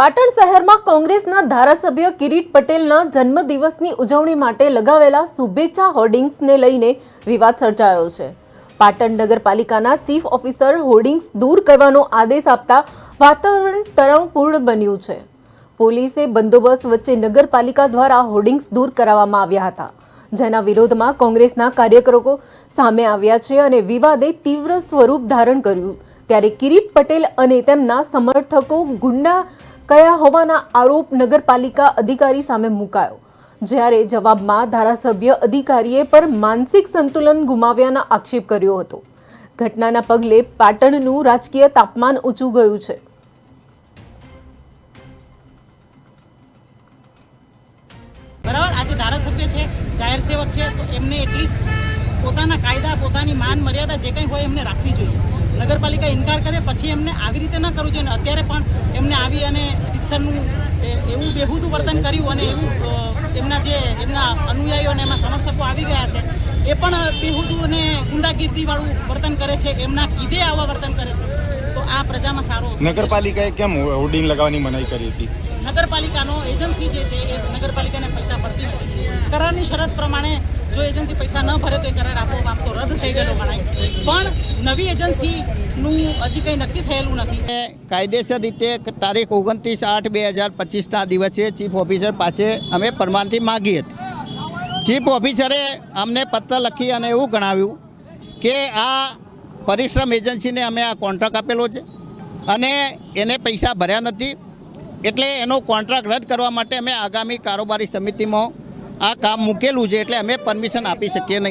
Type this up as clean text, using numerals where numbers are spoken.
પાટણ શહેરમાં કોંગ્રેસના ધારાસભ્ય કિરીટ પટેલના જન્મદિવસની ઉજવણી માટે લગાવેલા શુભેચ્છા હોર્ડિંગ્સને લઈને વિવાદ સર્જાયો છે। પાટણ નગરપાલિકાના ચીફ ઓફિસર હોર્ડિંગ્સ દૂર કરવાનો આદેશ આપતા વાતાવરણ તણાવપૂર્ણ બન્યું છે। પોલીસે બંદોબસ્ત વચ્ચે નગરપાલિકા દ્વારા હોર્ડિંગ્સ દૂર કરાવવામાં આવ્યા હતા, જેના વિરોધમાં કોંગ્રેસના કાર્યકરો સામે આવ્યા છે અને વિવાદે તીવ્ર સ્વરૂપ ધારણ કર્યું। ત્યારે કિરીટ પટેલ અને તેમના સમર્થકો ગુંડા કયા હોવાના આરોપ નગરપાલિકા અધિકારી સામે મુકાયો, જ્યારે જવાબમાં ધારાસભ્ય અધિકારીએ પર માનસિક સંતુલન ગુમાવ્યાના આક્ષેપ કર્યો હતો। ઘટનાના પગલે પાટણનું રાજકીય તાપમાન ઊંચું ગયું છે। બરાબર, આજે ધારાસભ્ય છે, જાહેર સેવક છે, તો એમને એટલીસ્ટ પોતાના કાયદા, પોતાની માન મર્યાદા જે કંઈ હોય એમને રાખવી જોઈએ। નગરપાલિકા ઇનકાર કરે પછી એમને આવી રીતે ન કરવું જોઈએ। અત્યારે પણ એમને આવી અને રીતસરનું એવું બેહુદું વર્તન કર્યું અને એવું એમના અનુયાયીઓ અને એમાં સમર્થકો આવી ગયા છે, એ પણ બેહુદું અને ગુંડાગીરીવાળું વર્તન કરે છે, એમના કીધે આવા વર્તન કરે છે, તો આ પ્રજામાં સારો નગરપાલિકાએ કેમ હોર્ડિંગ લગાવવાની મનાઈ કરી હતી? નગરપાલિકાનો એજન્સી જે છે એ નગરપાલિકાને પૈસા પડતી નથી। કરારની શરત પ્રમાણે જો એજન્સી પૈસા ન ભરે તો એ કરાર આપોઆપ તો રદ થઈ ગયેલો ગણાય, પણ નવી એજન્સીનું હજી કંઈ નક્કી થયેલું નથી। કાયદેસર રીતે તારીખ 29/8/2025ના દિવસે ચીફ ઓફિસર પાસે અમે પરવાનગી માગી હતી। ચીફ ઓફિસરે અમને પત્ર લખી અને એવું ગણાવ્યું કે આ પરિશ્રમ એજન્સીને અમે આ કોન્ટ્રાક્ટ આપેલો છે અને એને પૈસા ભર્યા નથી, એટલે એનો કોન્ટ્રાક્ટ રદ કરવા માટે અમે આગામી કારોબારી સમિતિમાં આ કામ મૂકેલું છે, એટલે અમે પરમિશન આપી શકીએ નહીં।